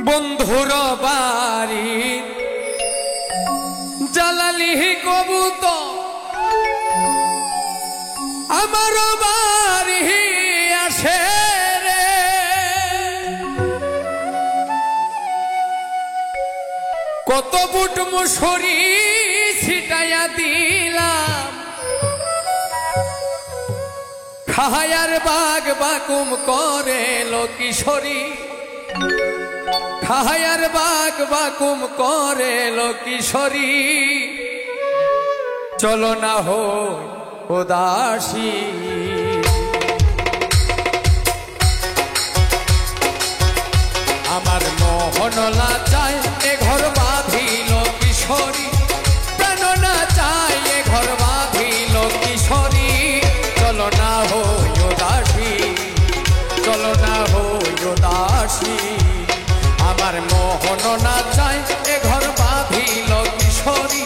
বন্ধুর বাড়ি জ্বালালি কবুতর আমার বাড়ি আসে রে, কত বুট মুসরি ছিটাইয়া দিলাম, খায়ার বাগ বাকুম করে কিশোরী, খায়ার বাগ বাকুম করে কিশোরী, চলো না হো উদাসী। আমার মোহন লাচায় এ ঘর বাঁধিল কিশোরী, প্রাণ না চাই এ ঘর বাঁধিল কিশোরী, চলো না হো উদাসী, চলো না হো উদাসী। আমার মোহন না চাই এ ঘর বাঁধিল কিশোরী,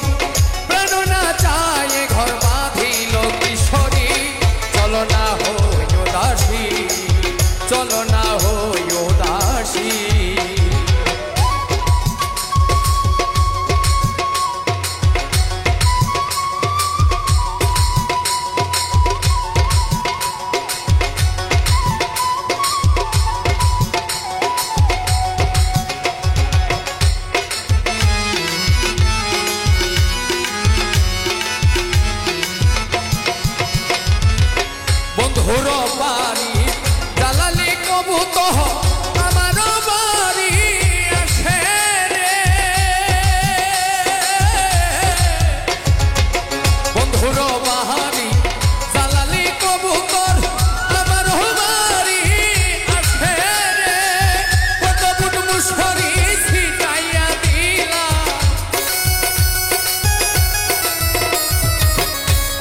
প্রাণ না চাই এ ঘর বাঁধিল কিশোরী, চলো না হো উদাসী, চলো না হো উদাসী। বন্ধুর বাড়ি জ্বালালি কবুতর আমার বাড়ি আসে রে, বন্ধুর বাড়ি জ্বালালি কবুতর আমার বাড়ি আসে রে, কত বুট মুসরি ছিটাইয়া দিলাম,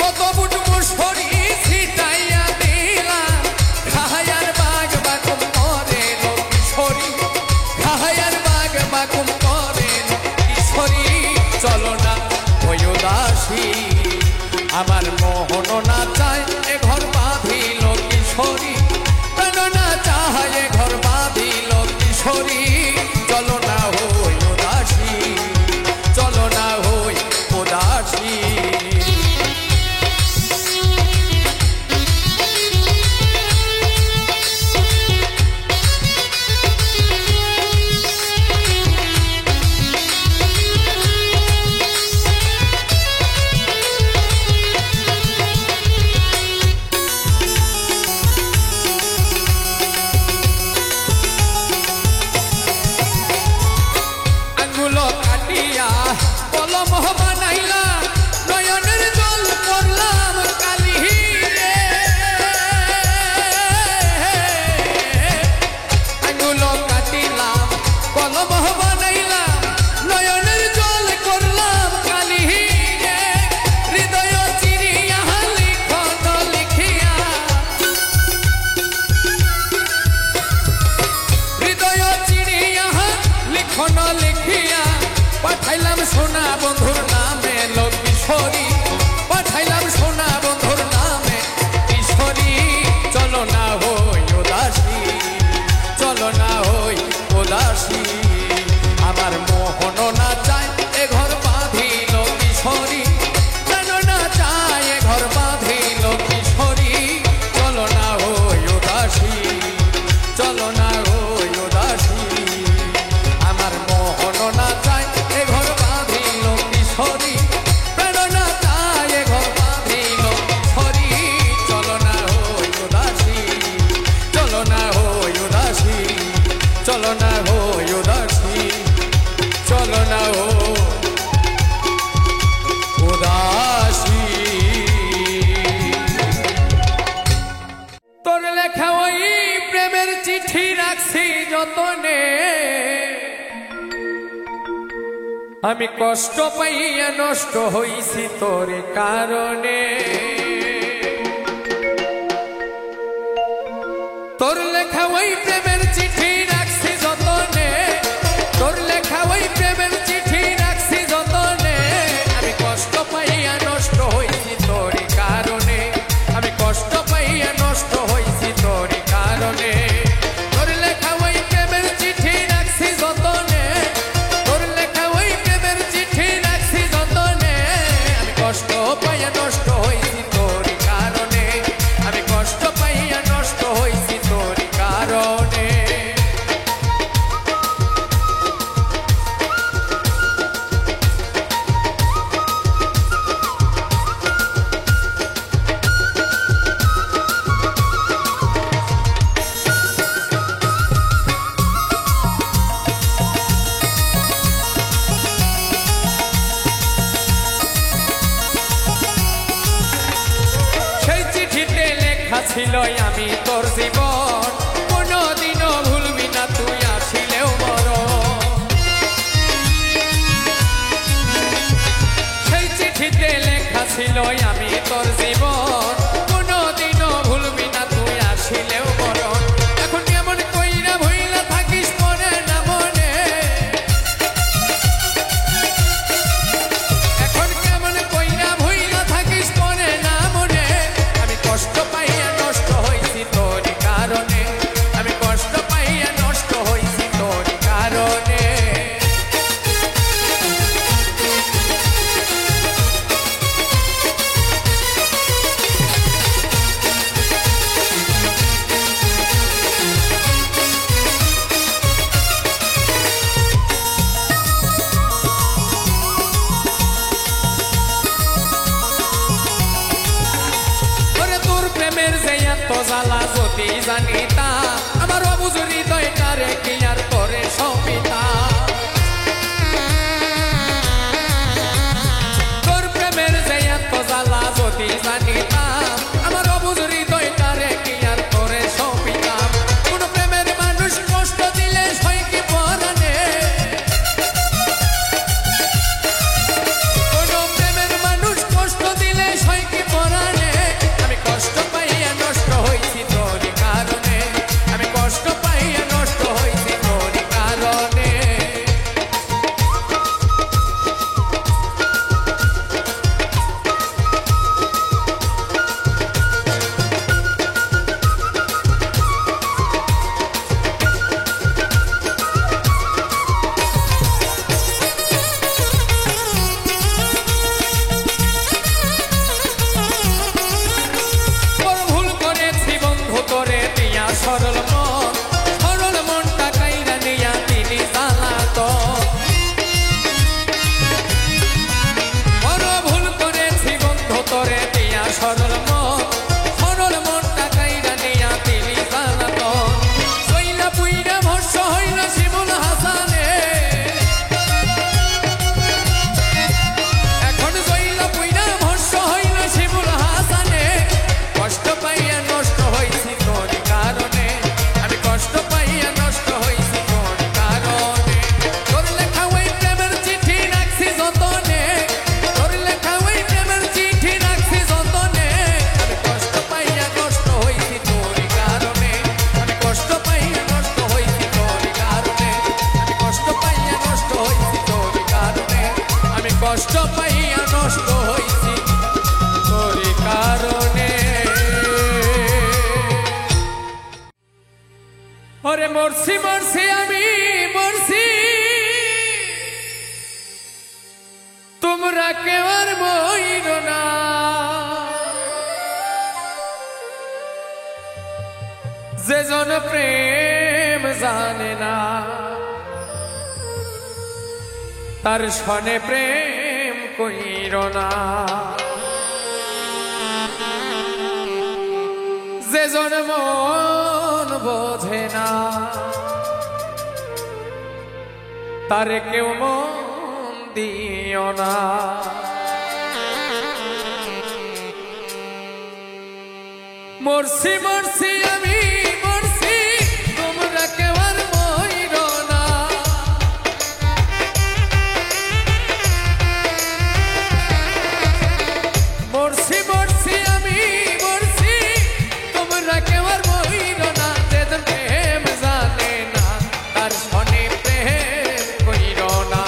কত বুট মুসরি ছিটাইয়া দিলাম, খায়ার বাগ বাকুম করে কিশোরী, খায়ার বাগ বাকুম করে কিশোরী, চলো না ওই উদাসী। আমার মোহন না চায় এ ঘর বাঁধিল কিশোরী, প্রাণ না চায় এ ঘর বাঁধিল কিশোরী, চলো না হই উদাসী, চলো না হই উদাসী। আঙ্গুলো কাটিয়া কলম বানাইলা, নয়নের জল করলাম কালি রে, আঙ্গুলো কাটিলাম কলম বানাইলাম, নয়নের জল করলাম কালি রে, হৃদয় চিরিয়া লিখন লিখিয়া, হৃদয় চিরিয়া লিখন লিখিয়া, পাঠাইলাম সোনা বন্ধুর নামে কিশোরী, পাঠাইলাম সোনা বন্ধুর নামে কিশোরী, চলো না হই উদাসী, চলো না হই উদাসী। আমার মোহন না চায় এ ঘর বাঁধিল কিশোরী, প্রাণ না চায় এ ঘর বাঁধিল কিশোরী, চলো না হই উদাসী, চলো না হই উদাসী। আমার মোহন না চায় এ ঘর বাঁধিল কিশোরী, প্রাণ না চায় এ ঘর বাঁধিল কিশোরী, চলো না হই উদাসী, চলো না হই উদাসী, চলো না হই উদাসী, চলো না হো উদাসী। তোর লেখা ওই প্রেমের চিঠি রাখছি যতনে, আমি কষ্ট পাইয়া নষ্ট হইছি তোর কারণে, তোর লেখা ওই প্রেমের চিঠি রাখছি যতনে, তোর লেখা ওই প্রেমের চিঠি রাখছি যতনে, আমি কষ্ট পাইয়া নষ্ট হইছি তোর কারণে, আমি কষ্ট পাইয়া নষ্ট হইছি তোর কারণে, তোর লেখা ওই প্রেমের চিঠি রাখছি যতনে, আমি তোর জীবন কোনদিনও ভুলবি না তুই আসিলেও মরণ সেই চিঠিতে লেখা ছিল আমি তোর জীবন কোনদিনও ভুলবি না তুই আসিলেও মরণ এখন কেমন কইরা ভুইলা থাকিস মনে না মনে এখন কেমন কইরা ভুইলা থাকিস মনে না মনে আমি কষ্ট পাইয়া নষ্ট হইছি তোর কারণে আমি কষ্ট পাইয়া নষ্ট হইছি তোর কারণে প্রেমের যে এত জ্বালা যদি জানিতা আমার অবুঝ হৃদয়টারে কি আর করে সপিতা তোর প্রেমের যে এত জ্বালা যদি জানিতা আমার অবুঝ হৃদয়টারে কি আর করে সপিতা কোন প্রেমের মানুষ কষ্ট দিলে সই কি পরানে কোন প্রেমের মানুষ কষ্ট দিলে সই কি পরানে আমি কষ্ট পাইয়া নষ্ট হইছি তোর কারণে আমি কষ্ট পাইয়া নষ্ট হইছি তোর কারণে সরল মনটা কাইরা নিয়া তিনি জ্বালাতন বড় ভুল করেছি বন্ধু তোরে দিয়া সরল মনটা কাইরা নিয়া তিনি জ্বালাতন সইলা পুইরা ভস্য হইল শিমুল হাসানে এখন সইলা পুইরা ভস্য হইল শিমুল হাসানে কষ্ট পাইয়া নষ্ট হইছি তোর কারণে আমি কষ্ট পাইয়া নষ্ট হইছি তোর কারণে তোর লেখা ওই প্রেমের চিঠি রাখছি যতনে তোর লেখা ওই প্রেমের চিঠি রাখছি যতনে আমি কষ্ট পাইয়া নষ্ট হইছি তোর কারণে আমি কষ্ট পাইয়া নষ্ট হইছি তোর কারণে আমি কষ্ট পাইয়া নষ্ট হইছি তোর কারণে আমি কষ্ট পাইয়া নষ্ট হইছি তোর কারণে ওরে মরছি মরছি আমি মরছি তোমরা কেউ আর মইর না যে জন প্রেম জানে না তার সনে প্রেম কইর না যে জন মন বোঝে না তারে কেউ মন দিও না মরছি মরছি আমি মরছি তোমরা কেউ আর মইর না মরছি মরছি আমি মরছি তোমরা কেউ আর মইর না যে প্রেম জানে না তার সনে প্রেম কইর না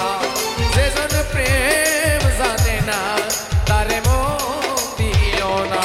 যে প্রেম জানে না তারে মন দিও না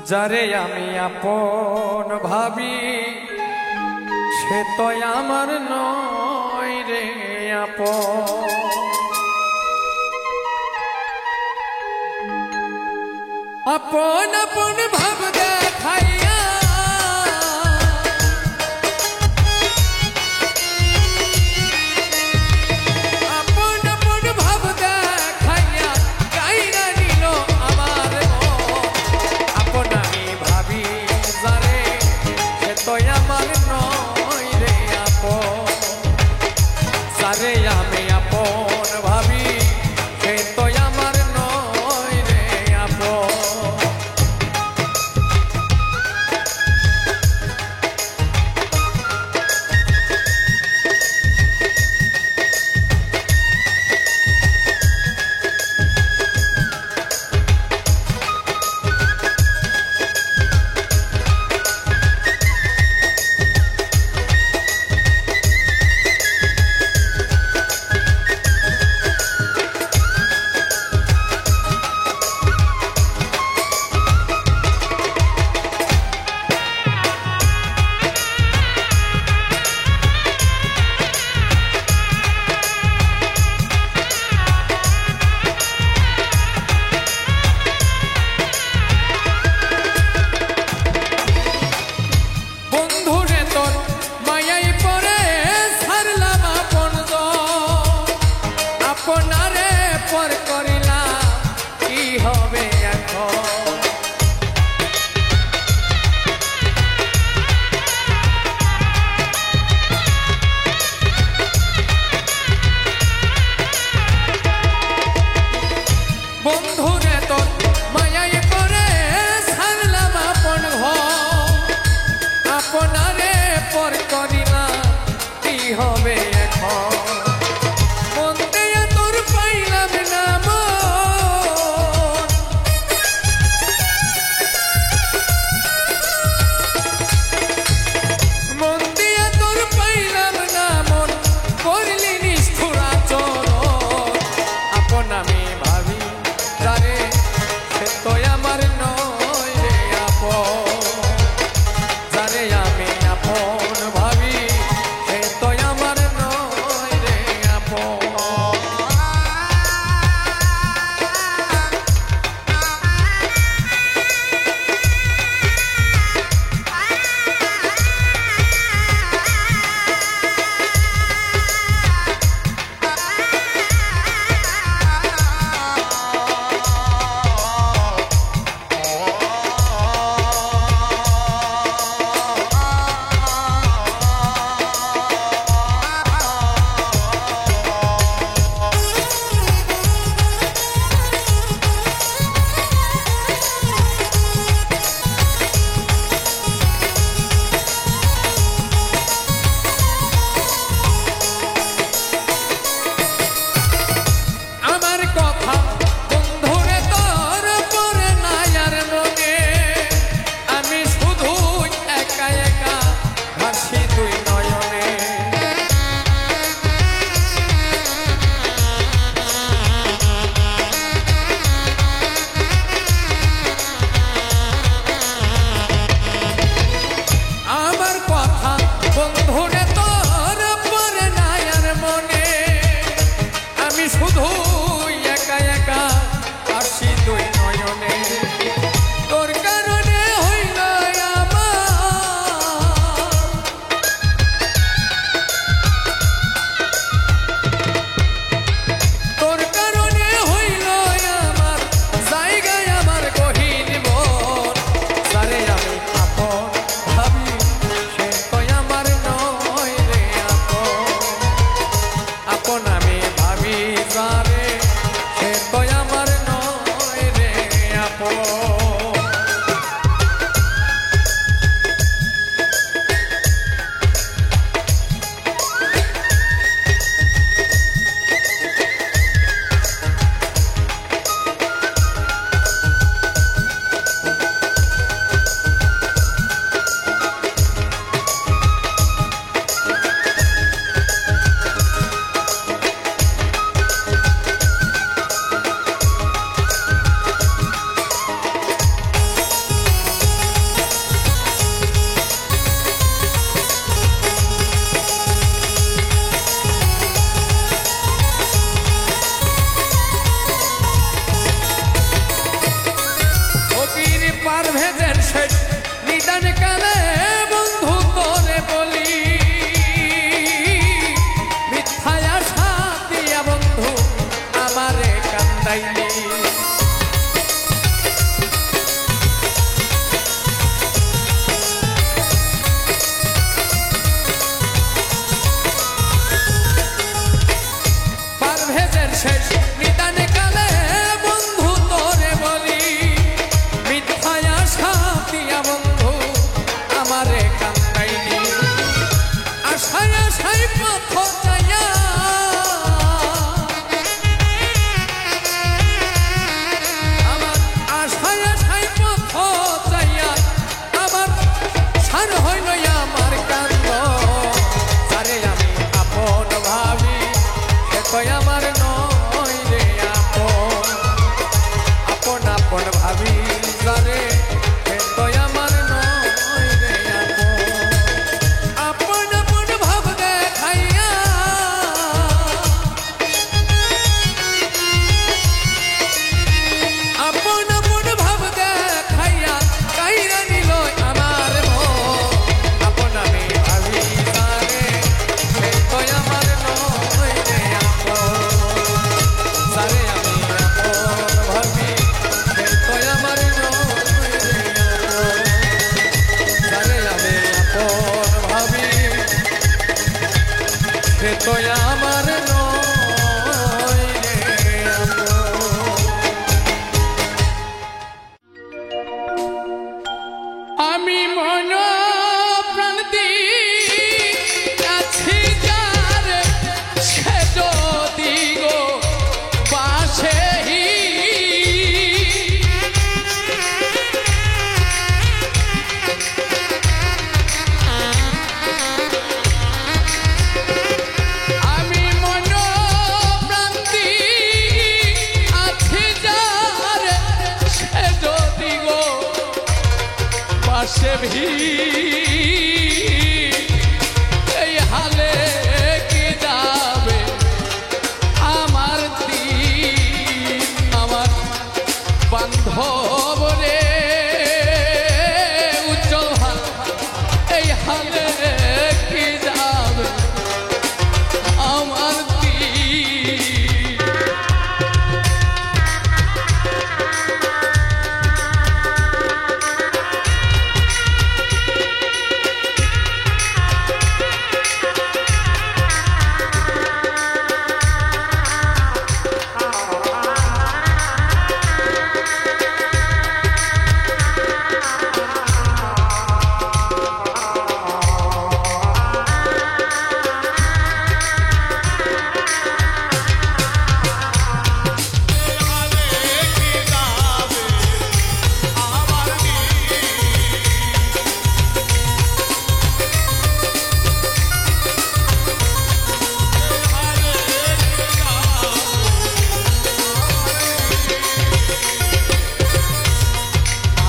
যারে আমি আপন ভাবি সে তো আমার নয় রে আপন। আপন আপন ভাব দেখাইয়া আপন আপন ভাব দেখাইয়া কাইরা নিল আমার মন। আপন আমি ভাবি যারে সে তো আমার নয় রে আপন। যারে আমি আপন ভাবি সে তো আমার নয় রে আপন। আপনারে পর করিলাম কি হবে এখন। বন্ধুরে তোর মায়াই করে ছাড়লাম আপন ঘর। আপনারে পর করিলাম কি হবে এখন। আপন আমি ভাবি যারে কান্দাইনি পারভেজের শেষ নিদানে কালে বন্ধু তোরে বলি মিথ্যায় আশা দিয়া বন্ধু আমারে কান্দাইনি আশায় আশায় পথ চাইয়া আমার আশায় আশায় পথ চাইয়া আমার সার হইল আমার কান্দ তারে আমি আপন ভাবি কই আমার নয় রে আপন আপন আপন ভাবি জানে কই আমার নয় রে আপন আপন ভাব দেখাইয়া আপন আপন ভাব দেখাইয়া কাইরা নিল আমার মন আপন আমি ভাবি জানে কই আমার নয় রে সারে আমি আপন ভাবি কই আমার নয় রে সারে আমি আপন ভাবি কই আমার নয় রে আমি মন প্রাণ দিয়াছি যার সে যদি গো পাশেহি আমি মন প্রাণ দিয়াছি যার সে যদি গো পাশেহি এই হালে কি যাবে আমার দিন আমার বান্ধব রে উজ্জ্বল ভাই এই হালে কি যাবে আমার দিন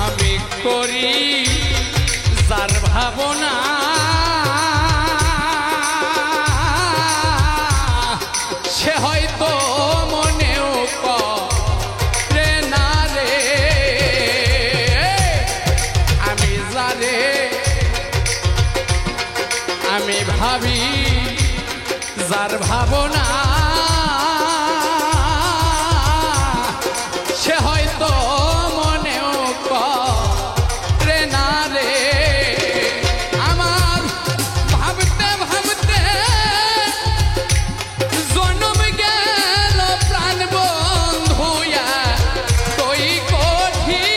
আমি করি যার ভাবনা সে হয়তো মনেও করে না রে আমি যারে আমি ভাবি যার ভাবনা সে হয়তো মনেও করে না রে আমার ভাবতে ভাবতে জন্ম গেল প্রাণ বন্ধুয়া কই কঠিন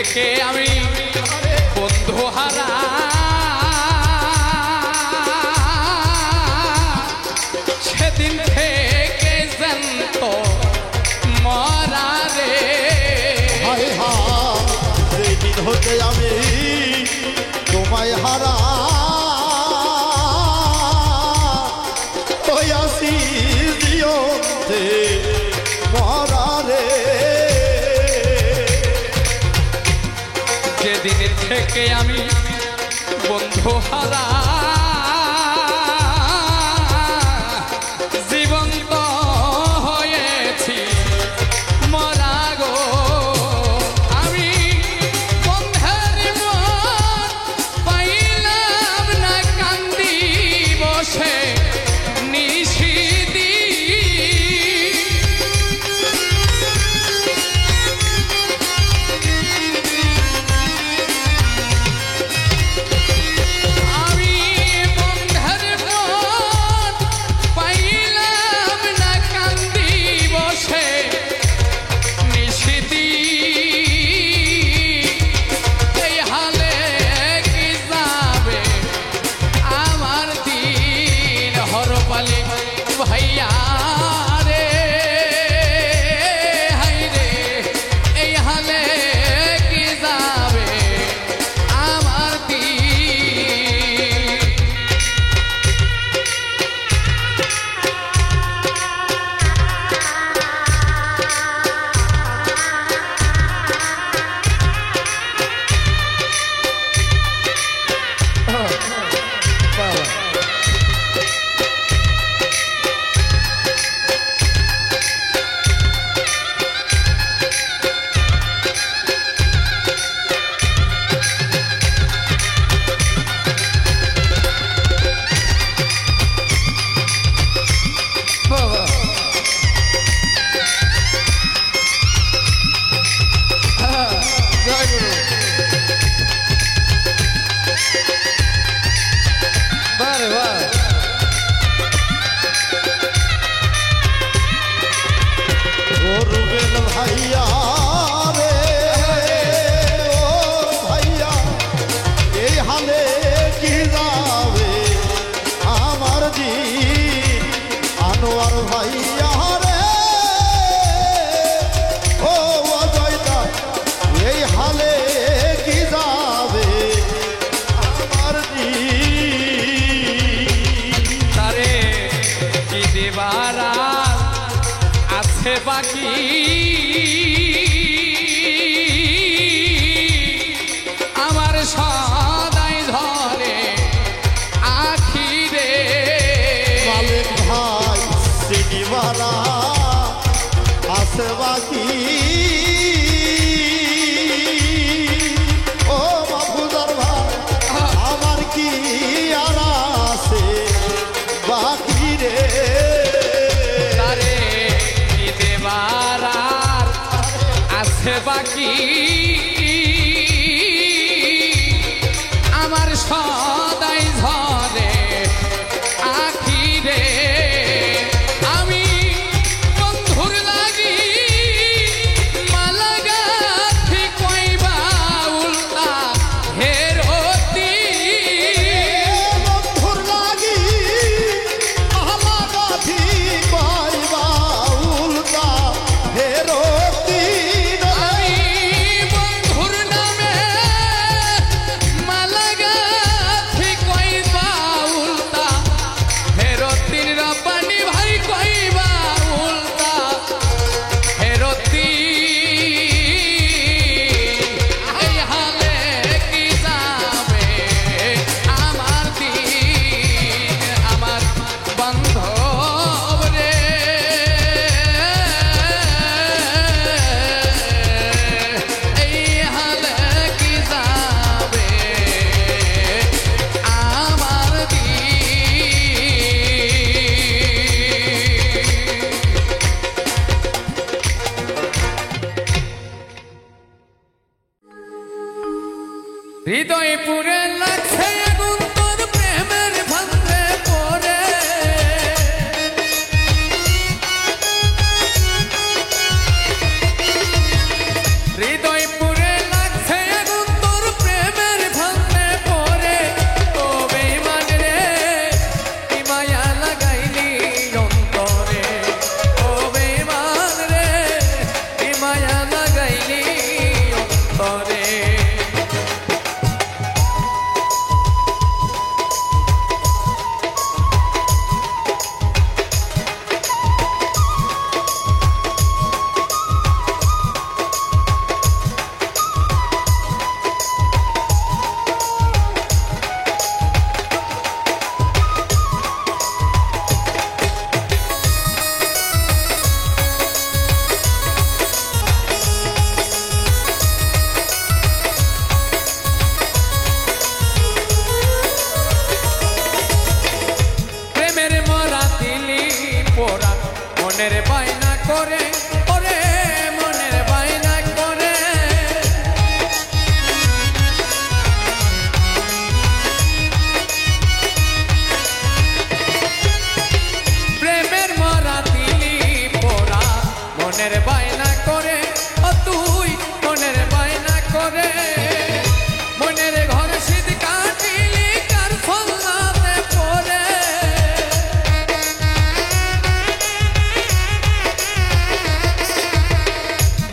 থেকে আমি বন্ধু হারা সেদিন থেকে জ্যান্ত মরা রে সেদিন হতে আমি তোমায় হারা আসি দিয়তে মরা রে যেদিন থেকে আমি বন্ধু হারা জীবন্ত হয়েছি মরা গো আমি বন্ধের মন পাইলাম না কান্দি বসে নিশিদি আমি বন্ধের মন পাইলাম না কান্দি বসে নিশিদি এই হালে কি যাবে আমার দিন হরপালি ভাইয়া রে হাই রে এই হালে কি যাবে আমার দিন বাবা জয় গুরু বারে বাহ ও রুবেল ভাইয়া রে ও ভাইয়া এই হালে কি যাবে আমার দিন আনোয়ার ভাইয়া রে ও অজয়দা এই হালে কি যাবে আমার দিন তারে কি দেবার আছে বাকি আমার সদাই ধরে আখি রে মালিক ভাই সিনিবারা আছে বাকি ও মাহফুজার ভাই আমার কি আর আছে বাকি রে তারে কি দেবার আছে বাকি আমার সদাই ধরে আখি রে আমি বন্ধুর লাগি মালা গাথি কইবা উল্টা হেরতি বন্ধুর লাগি আহলা গাথি পাইবা উল্টা হেরতি আমি বন্ধুর নামে মালা গাথি কইবা উল্টা হেরতির রব্বানি ভাই কইবা উল্টা হেরতি এই হালে কি যাবে আমার দিন আমার বান্ধব রে এই হালে কি যাবে আমার দিন হৃদয় পুরে লাগছে আগুন তোর প্রেমের ভান্ডে পড়ে হৃদয় পুরে লাগছে মনের বায়না করে ও তুই মনের বায়না করে মনের ঘর শীত কাটিলি কার ফল্লাতে পড়ে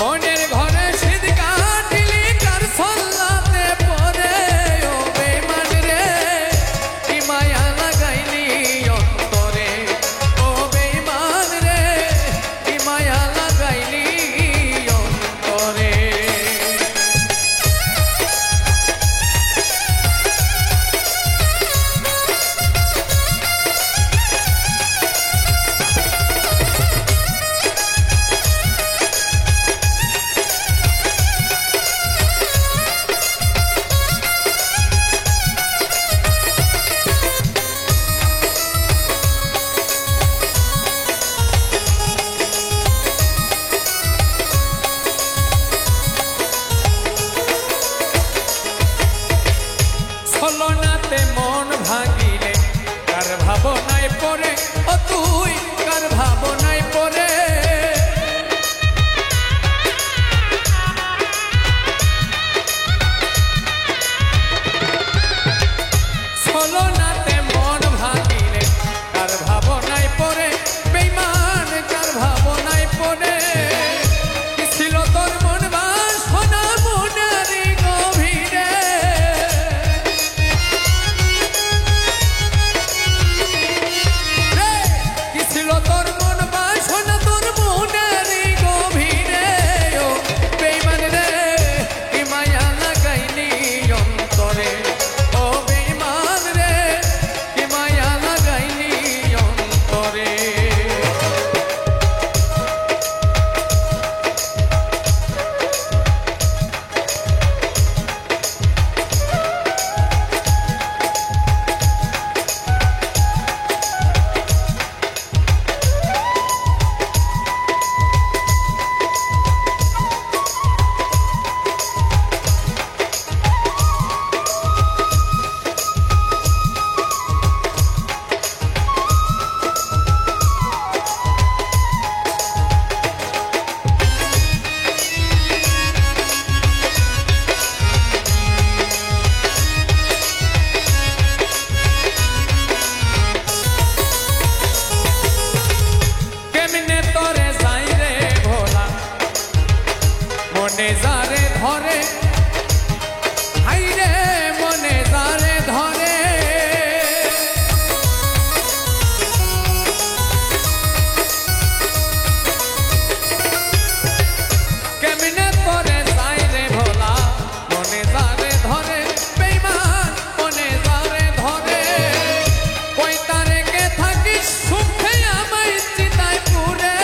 মনের ঘরে শীত কাটিলি কার ফল্লাতে পড়ে ও বেঈমান রে কি মায়া লাগাইলি অন্তরে ও বেঈমান রে কি মায়া লাগাইলি অন্তরে ছলনাতে মন ভাঙিলে কার ভাবনায় পড়ে ও তুই কার ভাবনায় পড়ে ছলনাতে মন ভাঙিলে কার ভাবনায় পড়ে বেঈমান কার ভাবনায় পড়ে কি ছিল তোর মন বাসনা মনেরই গভীরে কি ছিল তোর মন বাসনা তোর মনেরই গভীরে ও বেঈমান রে কি মায়া লাগাইলি অন্তরে ও বেঈমান রে কি মায়া লাগাইলি অন্তরে কেমনে তোরে যাই রে ভোলা মনে যারে ধরে হাই রে মনে যারে ধরে কেমনে তোরে যাই রে ভোলা মনে যারে ধরে বেঈমান মনে যারে ধরে কই তারেকে থাকিস সুখে আমায় চিতায় পুরে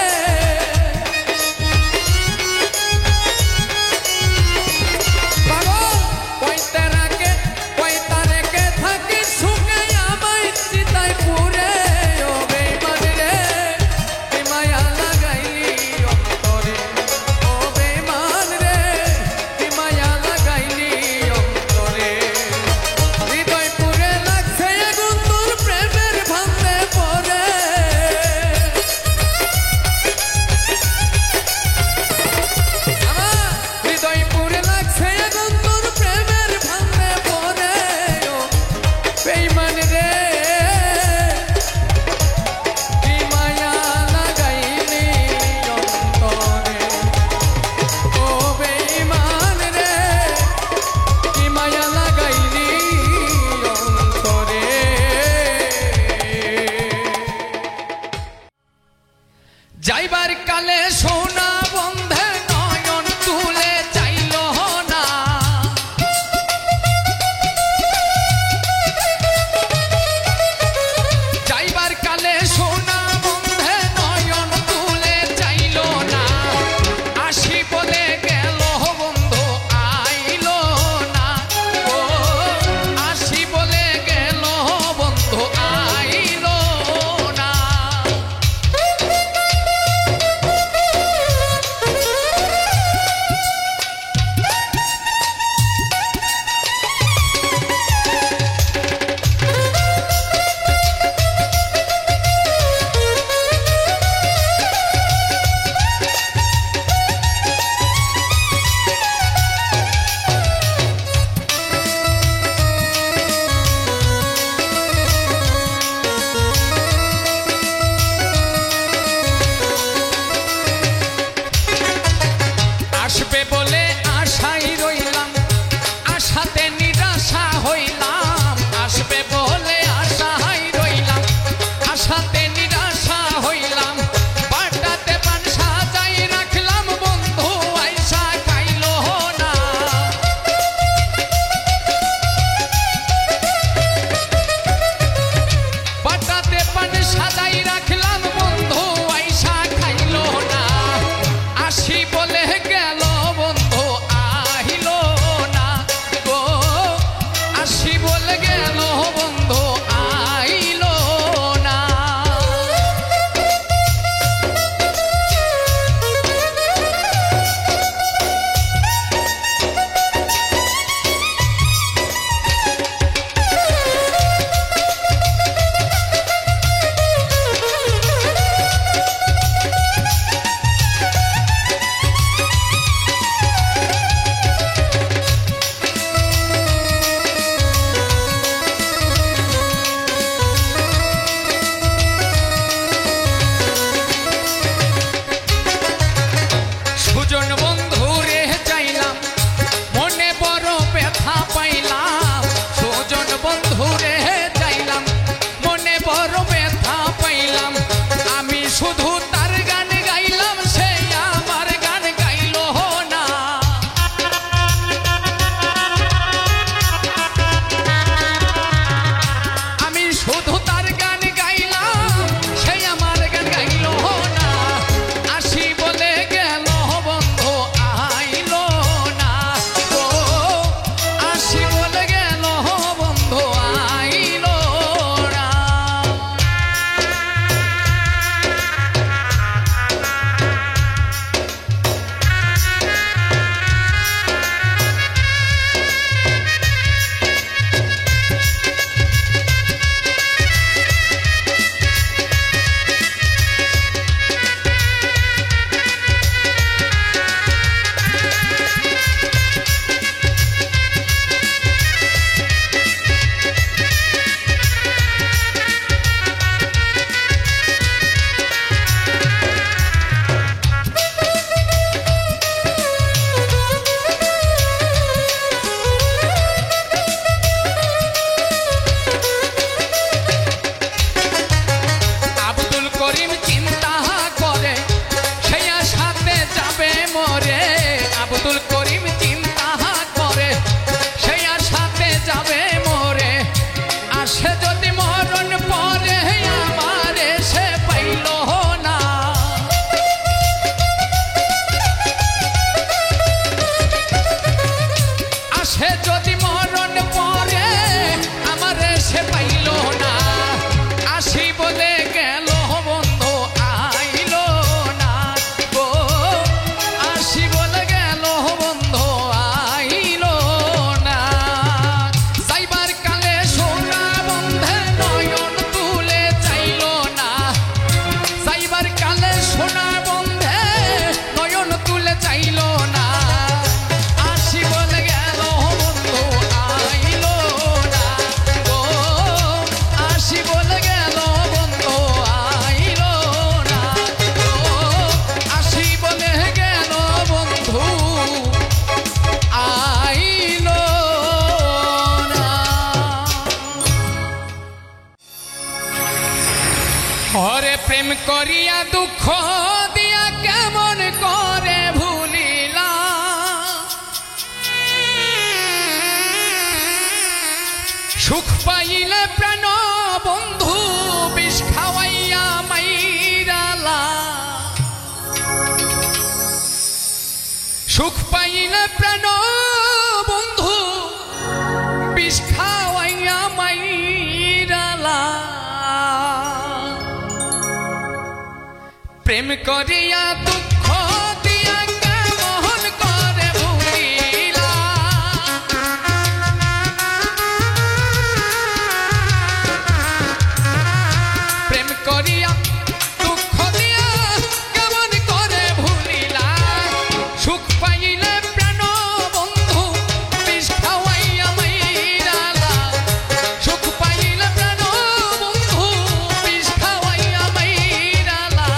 মরে আব্দুল করিম চিন্তা করে সেই আশাতে যাবে মরে আসে যদি মরণ পরে আমারে সে পাইল না আসে যদি মরণ পরে আমারে সে পাইল না আসি বলে গেল বন্ধু আইল না গো আসি বলে গেল বন্ধু আইল না যাইবার কালে সোনা বন্ধে নয়ন তুলে চাইল না যাইবার কালে সোনা বন্ধে নয়ন তুলে চাইল না আসি বলে গেল বন্ধু আইল না গো আসি বলে গেল বন্ধু আইল না গো আসি বলে গেল বন্ধু আইল না হরে প্রেম করিয়া দুঃখ দিয়া কেমন করে ভুলিলা সুখ পাইলে প্রাণ বন্ধু বিষ খাওয়াইয়া মাইরালা সুখ পাইলে প্রাণ বন্ধু বিষ খাওয়াইয়া মাইরালা প্রেম করিয়া দুঃখ দিয়া কেমন করে ভুলিলা প্রেম করিয়া দুঃখ দিয়া কেমন করে ভুলিলা সুখ পাইলে প্রাণ বন্ধু বিষ খাওয়াইয়া মাইরালা সুখ পাইলে প্রাণ বন্ধু বিষ খাওয়াইয়া মাইরালা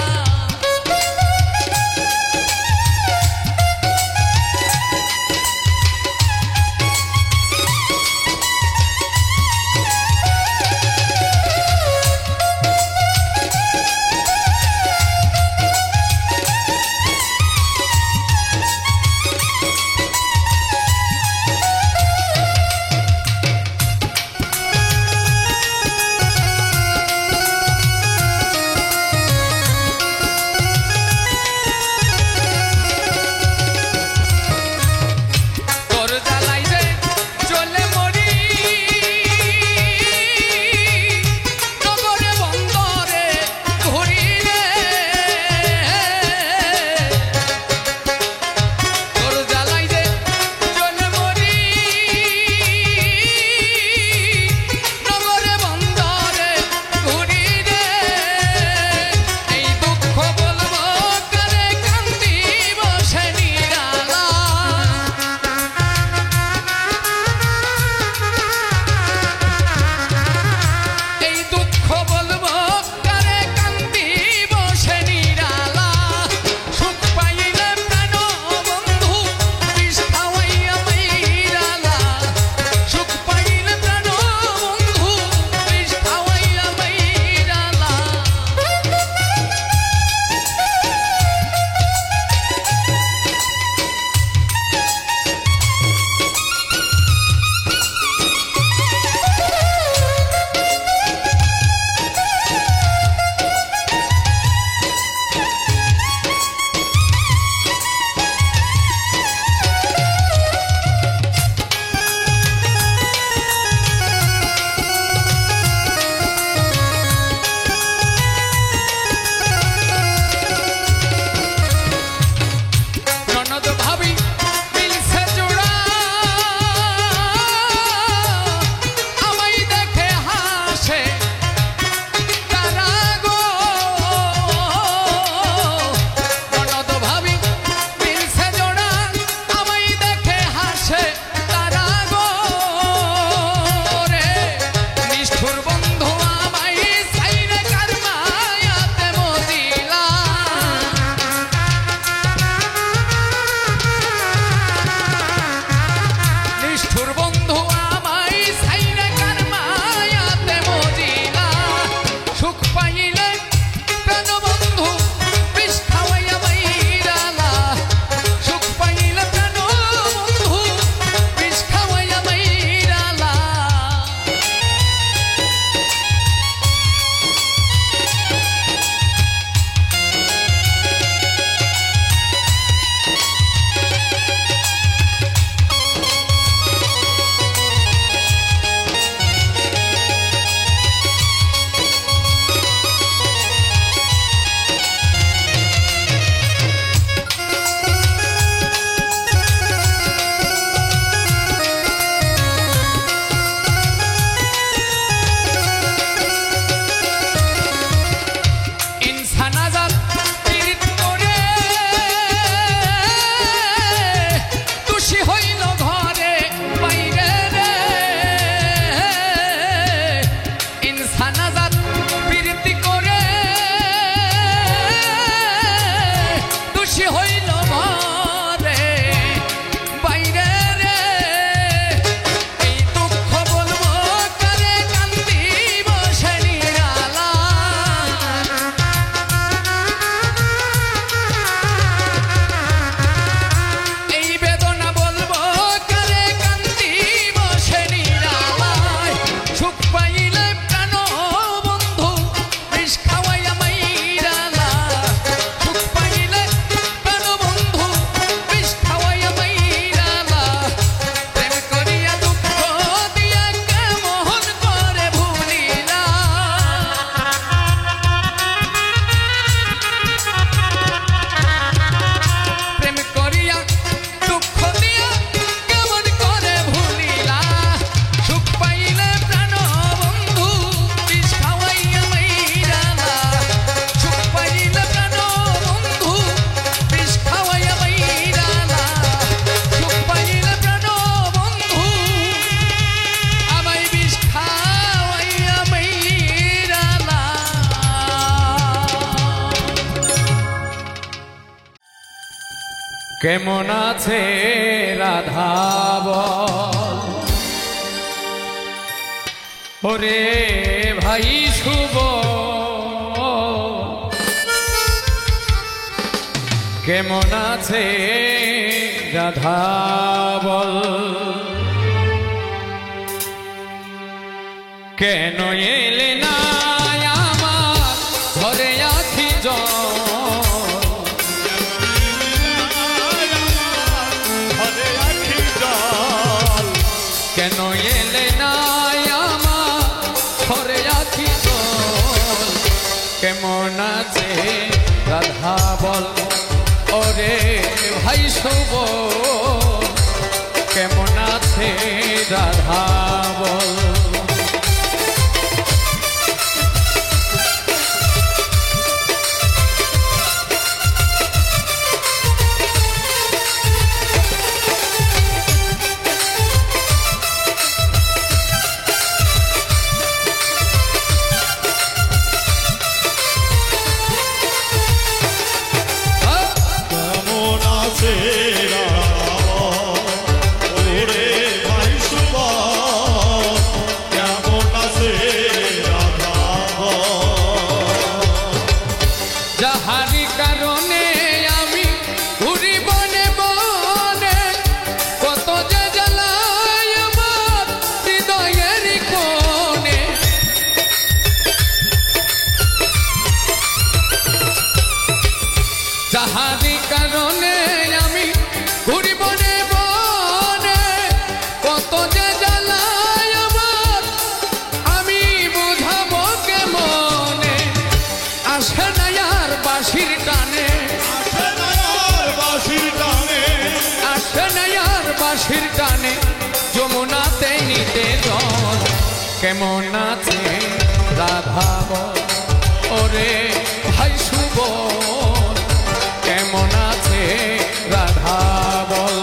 কেমন আছে রাধা বল ওরে ভাই শুভ কেমন আছে রাধা বল কেন এলে না আমার ঘরে আখি কেন এলে না আমার ঘরে আখি কেমন আছে রাধা বল ওরে ভাই শুভ কেমন আছে রাধা বল যাহারি কারণে আমি ঘুরি বনে বনে কত যে জ্বালাই আমার হৃদয়ের কোণে যাহারি কারণে আমি ঘুরি বনে বনে কত যে জ্বালাই আমার আমি বোঝাবো কেমনে আসে না বাঁশির টানে আসে না আর বাঁশির টানে যমুনাতে নিতে জল কেমন আছে রাধা বল ওরে ভাই শুভ কেমন আছে রাধা বল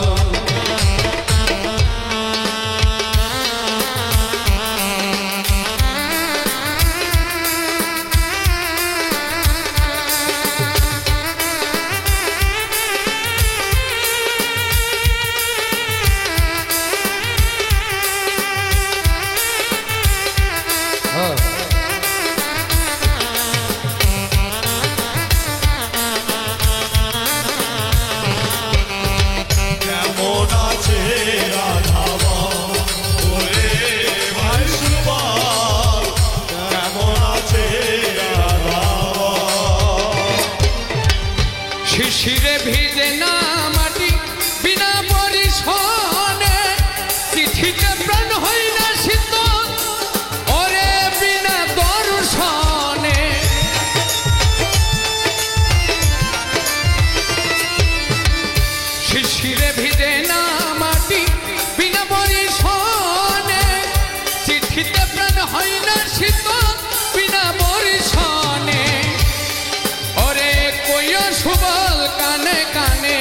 শিশিরে ভিজে না মাটি বিনা পরিশনে চিঠিতে প্রাণ হয় না শীত ওরে বিনা দর্শনে শিশিরে ভিজে না মাটি বিনা পরিশনে চিঠিতে প্রাণ হয় না শীত বিনা পরিশনে ওরে কইও সুবল কানে কানে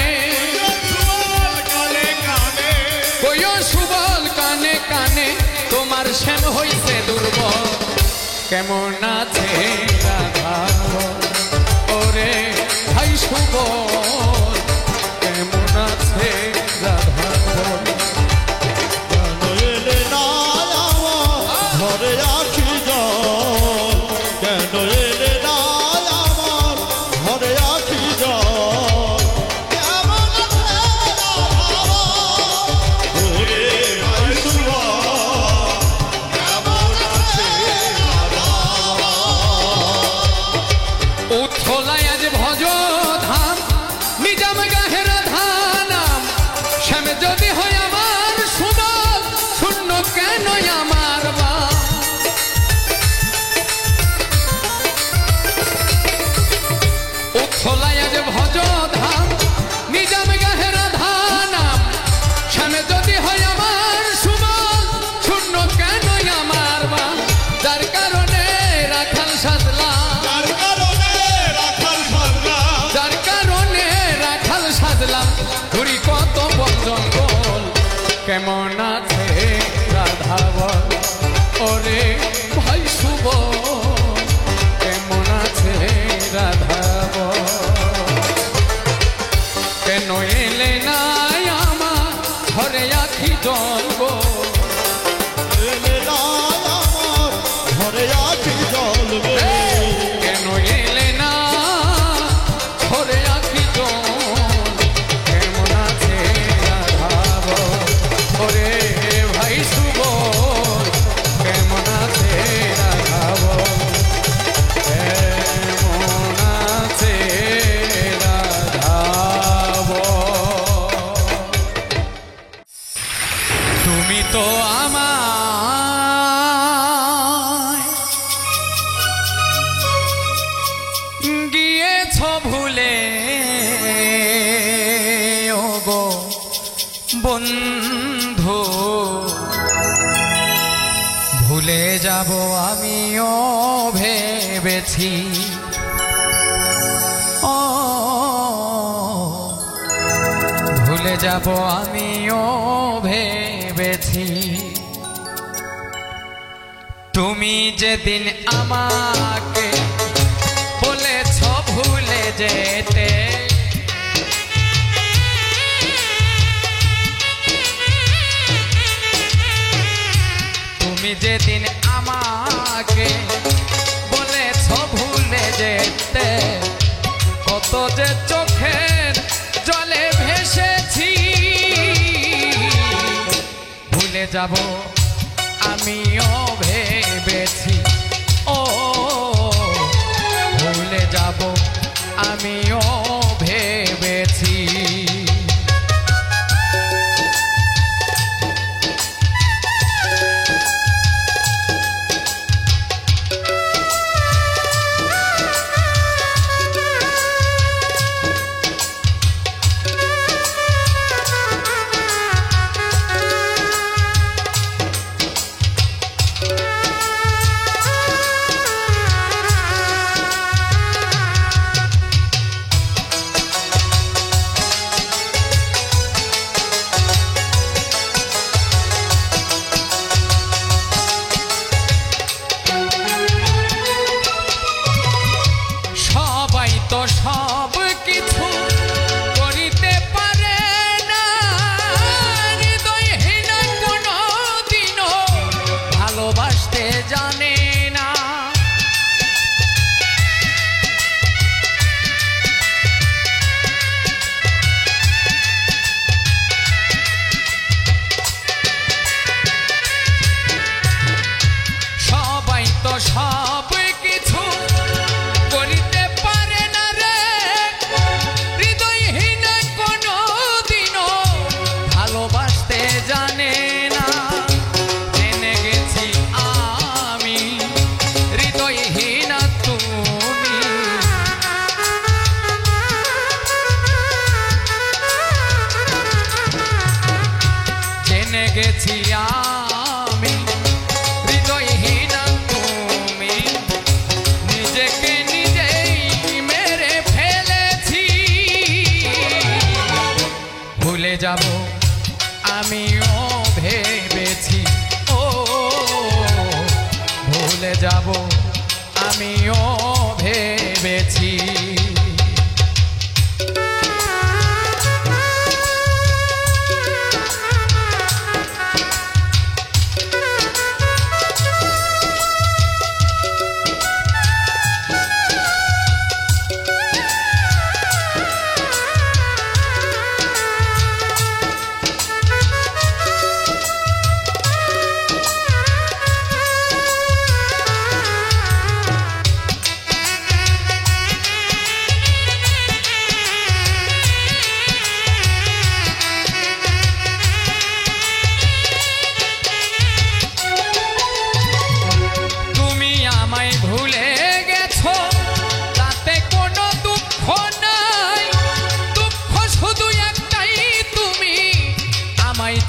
কইও সুবল কানে কানে তোমার শ্যাম হইছে দুর্বল কেমন আছে রাধা ওরে ভাই শুভ কেমন আছে রাধা ঘরে আখি জল কেন এলে না আমার ঘরে আখি জল কেমন আছে ওরে ভাই শুভ কেমন আছে উৎথলায় আজ ভজ ধাম নিজাম গাহের ধানাম শ্যাম যদি হয় আমার সুবল শূন্য কেন আমার বা উৎথলায় আজ ভজ ধাম নিজাম গাহের ধানাম শ্যাম যদি হয় আমার সুবল শূন্য কেন আমার বা যার কারণে রাখাল সাজলাম ঘুরি কত বন জঙ্গল কেমন আছে রাধা বল ওরে ভাই শুভ কেমন আছে রাধা বল কেন এলে গো বন্ধু, ভুলে যাব আমিও ভেবেছি, ও ভুলে যাব আমিও ভেবেছি। তুমি যেদিন আমাকে বলেছ ভুলে যেতে, তুমি যেদিন আমাকে বলেছ ভুলে যেতে, কত যে চোখের জলে ভেসেছি, ভুলে যাব আমিও ভেবেছি, ও ভুলে যাব আমিও ভেবেছি। সব কিছু করিতে পারে না, হৃদয়হীন কোনো দিনও ভালোবাসতে জানে না। সবাই তো সব কিছু করিতে পারে না রে, হৃদয়হীন কোনো দিনও ভালোবাসতে জানে না। জেনে গেছি আমি হৃদয়হীন তুমি, জেনে গেছি আমি হৃদয়হীন তুমি, নিজেকে নিজেই মেরে ফেলেছি, ভুলে যাব আমিও ভেবেছি, ও ভুলে যাব আমিও ভেবেছি।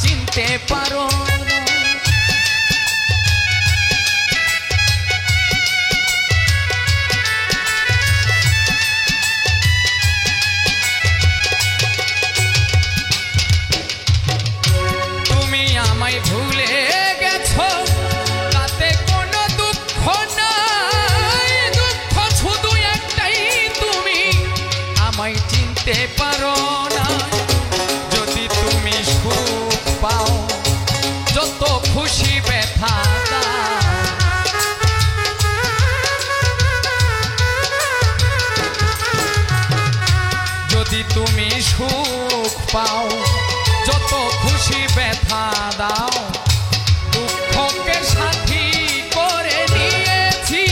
চিনতে পারো না, তুমি আমায় ভুলে গেছো, তাতে কোনো দুঃখ নাই, দুঃখ শুধু একটাই তুমি আমায় চিনতে পারো না। যদি তুমি সুখ পাও, যত খুশি ব্যথা দাও, যদি তুমি সুখ পাও, যত খুশি ব্যথা দাও, দুঃখকে সাথী করে নিয়েছি,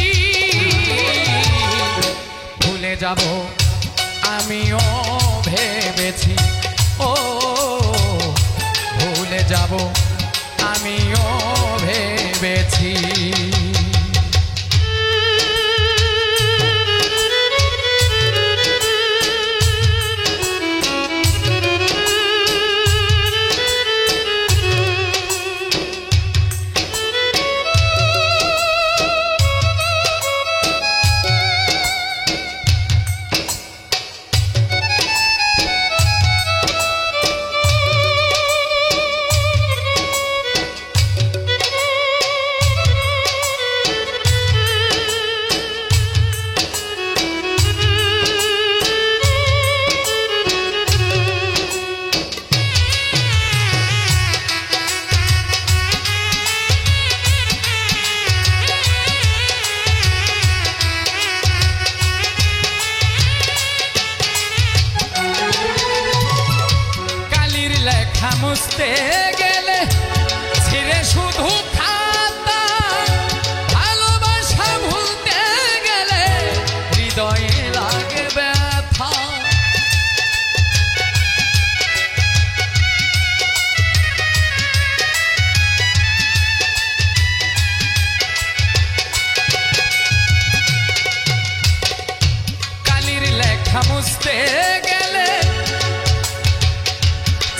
ভুলে যাব আমিও ভেবেছি, ও ভুলে যাব আমিও ভেবেছি। মুছতে গেলে ছিঁড়ে শুধু খাতা, ভালোবাসা ভুলতে গেলে হৃদয়ে লাগে ব্যথা। কালির লেখা মুছতে গেলে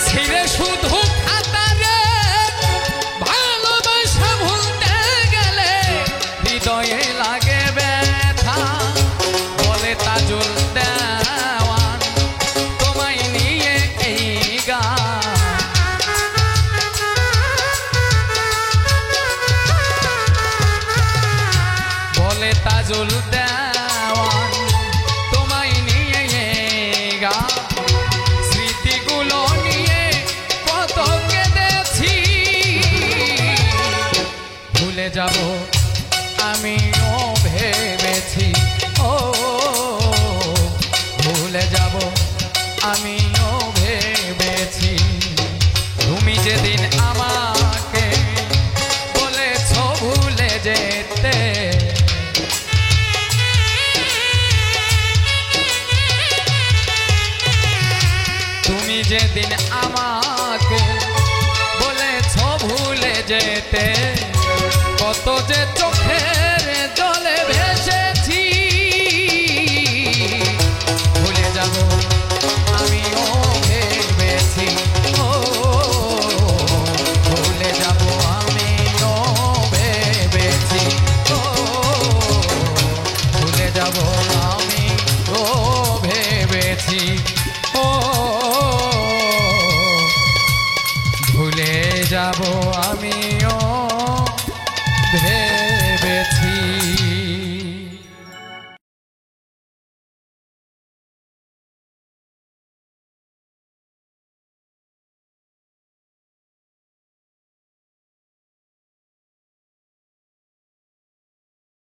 ছিঁড়ে শুধু খাতা রে, ভালোবাসা ভুলতে গেলে হৃদয়ে লাগে ব্যথা। বলে তাজুল দেওয়ান তোমায় নিয়ে এই গান, বলে তাজুল দেওয়ান তোমায় নিয়ে এই গান। স্মৃতিগুলো নিয়ে কত কেঁদেছি, ভুলে যাব আমিও ভেবেছি। ও ভুলে যাব আমিও ভেবেছি। তুমি যেদিন আমাকে বলেছ ভুলে যেতে, তুমি যেদিন আমাকে বলেছ ভুলে যেতে, কত যে চোখের জলে ভেসেছি। ভুলে যাব আমিও ভেবেছি। ও ভুলে যাব আমিও ভেবেছি। ও ভুলে যাব আমিও ভেবেছি। ও ভুলে যাব আমি